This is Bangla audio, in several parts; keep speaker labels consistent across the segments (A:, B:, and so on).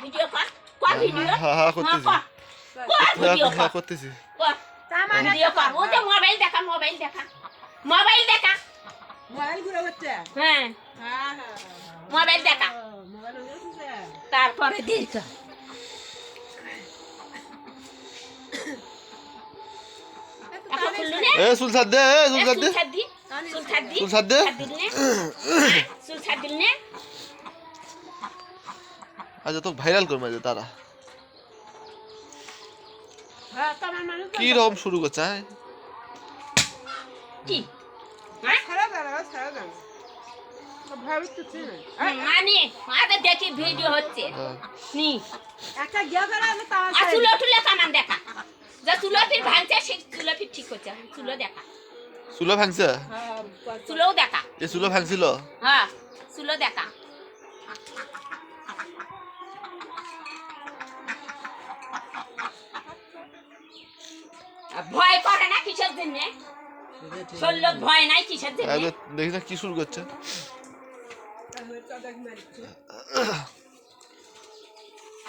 A: ভিডিও কর কর ভিডিও
B: হ্যাঁ করতেছি
A: কর ভিডিও
B: হ্যাঁ
A: কর
B: করতেছি
A: কর ভিডিও কর ও তো মোবাইল দেখা মোবাইল দেখা মোবাইল দেখা
C: মোবাইল ঘুরে হচ্ছে
A: হ্যাঁ
C: হ্যাঁ হ্যাঁ
A: মোবাইল দেখা
C: মোবাইল হচ্ছে
A: তারপরে দিল তো এখন খুললু রে
B: এ চুল ছাড় দে চুল ছাড় দে
A: চুল ছাড় দি চুল ছাড় দি
B: চুল ছাড় দে
A: ছাড় দিল নে চুল ছাড় দিল নে
B: আচ্ছা তোকে ভাইরাল করবে যে তারা
C: হ্যাঁ তোমার মানুষ
B: কি রকম শুরু করছে হ্যাঁ
A: কি হ্যাঁ
C: ছাড়া দাও ভাবি তো ছিল
A: মানে আরে দেখি ভিডিও হচ্ছে নি
C: একটা গিয়া করে আমি তাও
A: আর চুলো টুলে কামান দেখা যা চুলো ফির ভাঙছে সেই চুলো ফির ঠিক হচ্ছে চুলো দেখা
B: চুলো ভাঙছে
C: হ্যাঁ
A: চুলোও দেখা
B: এ চুলো ভাঙছিল
A: হ্যাঁ চুলো দেখা ভয় করে না কিসের জন্য শরীর ভয় নাই কিসের জন্য
B: আগে দেখি না কি শুরু করছে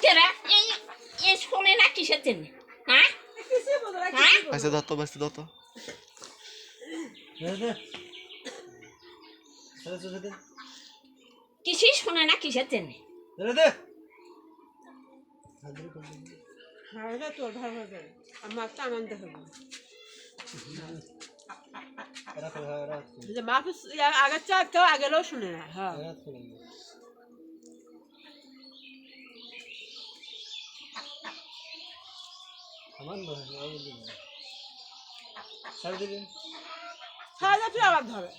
A: কেরা এই শোনে না কিসের জন্য হ্যাঁ হ্যাঁ
B: বাইসে ধরতো
A: কিছুই শোনে না কিসের জন্য
C: হ্যাঁ তোর ভালো হবে আমার তো আনন্দ হবে যে মাফিস আগের চা কেউ আগেরও শুনে না হ্যাঁ ছাড়া তুই আবার ধরে